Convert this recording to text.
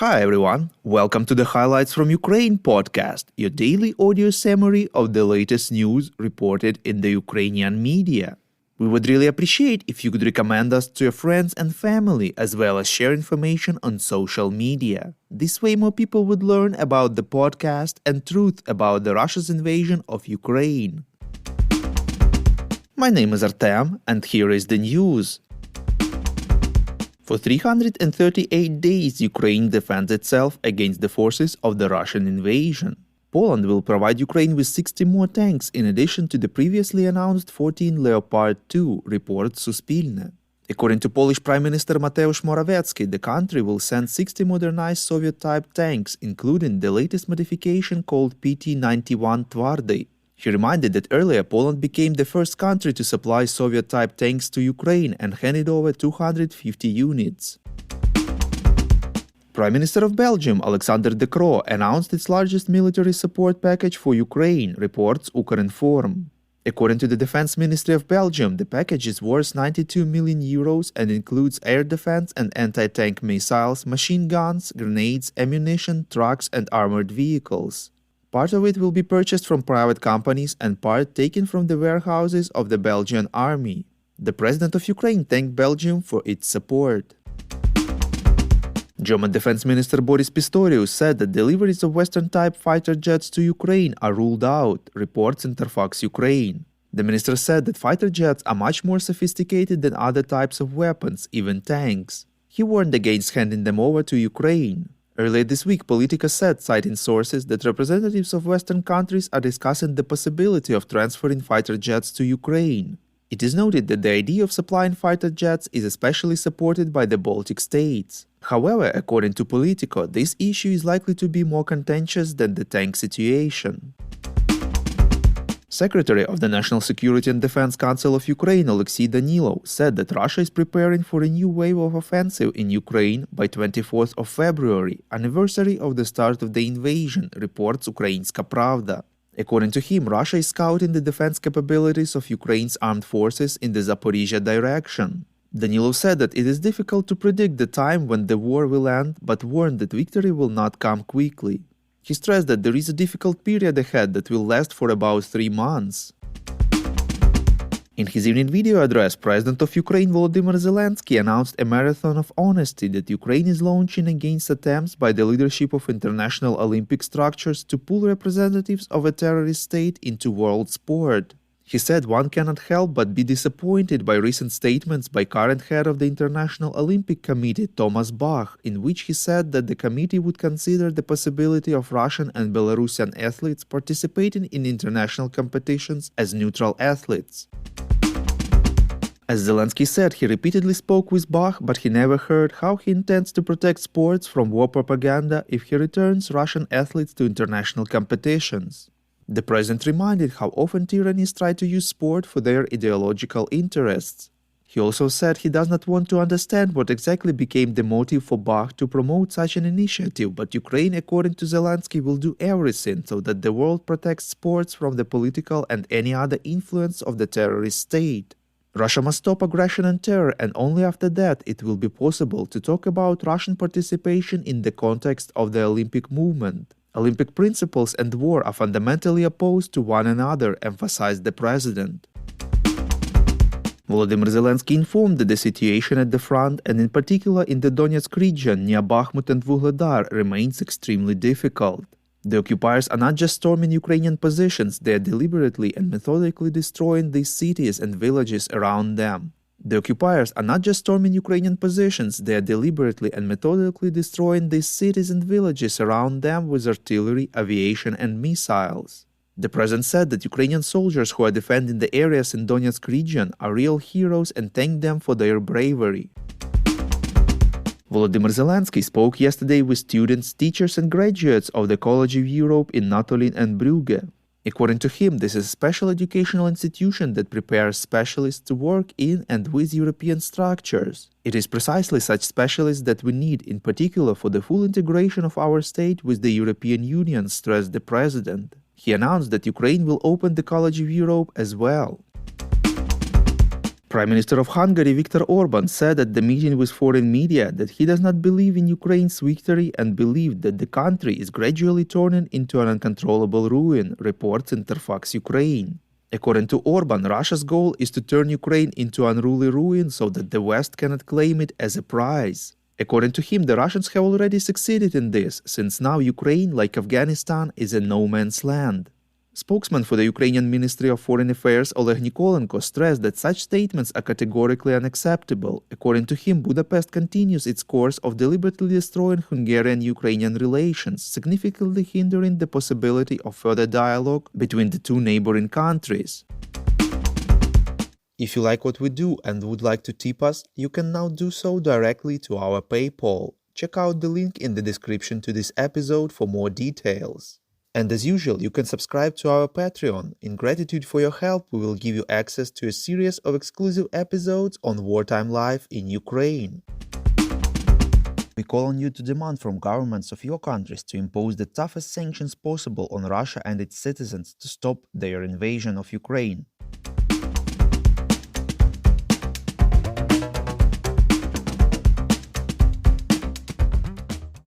Hi everyone, welcome to the Highlights from Ukraine podcast, your daily audio summary of the latest news reported in the Ukrainian media. We would really appreciate if you could recommend us to your friends and family as well as share information on social media. This way more people would learn about the podcast and truth about Russia's invasion of Ukraine. My name is Artem and here is the news. For 338 days, Ukraine defends itself against the forces of the Russian invasion. Poland will provide Ukraine with 60 more tanks in addition to the previously announced 14 Leopard 2, reports Suspilne. According to Polish Prime Minister Mateusz Morawiecki, the country will send 60 modernized Soviet-type tanks, including the latest modification called PT-91 Twardy. He reminded that earlier Poland became the first country to supply Soviet-type tanks to Ukraine and handed over 250 units. Prime Minister of Belgium Alexander De Croo announced its largest military support package for Ukraine, reports Ukrinform. According to the Defense Ministry of Belgium, the package is worth 92 million euros and includes air defense and anti-tank missiles, machine guns, grenades, ammunition, trucks and armored vehicles. Part of it will be purchased from private companies and part taken from the warehouses of the Belgian army. The President of Ukraine thanked Belgium for its support. German Defense Minister Boris Pistorius said that deliveries of Western-type fighter jets to Ukraine are ruled out, reports Interfax Ukraine. The minister said that fighter jets are much more sophisticated than other types of weapons, even tanks. He warned against handing them over to Ukraine. Earlier this week, Politica said, citing sources, that representatives of Western countries are discussing the possibility of transferring fighter jets to Ukraine. It is noted that the idea of supplying fighter jets is especially supported by the Baltic states. However, according to Politico, this issue is likely to be more contentious than the tank situation. Secretary of the National Security and Defense Council of Ukraine Alexei Danilov said that Russia is preparing for a new wave of offensive in Ukraine by 24th of February, anniversary of the start of the invasion, reports Ukrainska Pravda. According to him, Russia is scouting the defense capabilities of Ukraine's armed forces in the Zaporizhia direction. Danilov said that it is difficult to predict the time when the war will end, but warned that victory will not come quickly. He stressed that there is a difficult period ahead that will last for about 3 months. In his evening video address, President of Ukraine Volodymyr Zelensky announced a marathon of honesty that Ukraine is launching against attempts by the leadership of international Olympic structures to pull representatives of a terrorist state into world sport. He said one cannot help but be disappointed by recent statements by current head of the International Olympic Committee Thomas Bach, in which he said that the committee would consider the possibility of Russian and Belarusian athletes participating in international competitions as neutral athletes. As Zelensky said, he repeatedly spoke with Bach, but he never heard how he intends to protect sports from war propaganda if he returns Russian athletes to international competitions. The president reminded how often tyrannies try to use sport for their ideological interests. He also said he does not want to understand what exactly became the motive for Bach to promote such an initiative, but Ukraine, according to Zelensky, will do everything so that the world protects sports from the political and any other influence of the terrorist state. Russia must stop aggression and terror, and only after that it will be possible to talk about Russian participation in the context of the Olympic movement. Olympic principles and war are fundamentally opposed to one another, emphasized the president. Volodymyr Zelensky informed that the situation at the front, and in particular in the Donetsk region near Bakhmut and Vuhledar, remains extremely difficult. The occupiers are not just storming Ukrainian positions, they are deliberately and methodically destroying these cities and villages around them. The occupiers are not just storming Ukrainian positions, they are deliberately and methodically destroying these cities and villages around them with artillery, aviation and missiles. The president said that Ukrainian soldiers who are defending the areas in Donetsk region are real heroes and thanked them for their bravery. Volodymyr Zelensky spoke yesterday with students, teachers and graduates of the College of Europe in Natolin and Brugge. According to him, this is a special educational institution that prepares specialists to work in and with European structures. It is precisely such specialists that we need, in particular for the full integration of our state with the European Union, stressed the president. He announced that Ukraine will open the College of Europe as well. Prime Minister of Hungary Viktor Orban said at the meeting with foreign media that he does not believe in Ukraine's victory and believed that the country is gradually turning into an uncontrollable ruin, reports Interfax Ukraine. According to Orban, Russia's goal is to turn Ukraine into unruly ruin so that the West cannot claim it as a prize. According to him, the Russians have already succeeded in this, since now Ukraine, like Afghanistan, is a no-man's land. Spokesman for the Ukrainian Ministry of Foreign Affairs Oleg Nikolenko stressed that such statements are categorically unacceptable. According to him, Budapest continues its course of deliberately destroying Hungarian-Ukrainian relations, significantly hindering the possibility of further dialogue between the two neighboring countries. If you like what we do and would like to tip us, you can now do so directly to our PayPal. Check out the link in the description to this episode for more details. And as usual, you can subscribe to our Patreon. In gratitude for your help, we will give you access to a series of exclusive episodes on wartime life in Ukraine. We call on you to demand from governments of your countries to impose the toughest sanctions possible on Russia and its citizens to stop their invasion of Ukraine.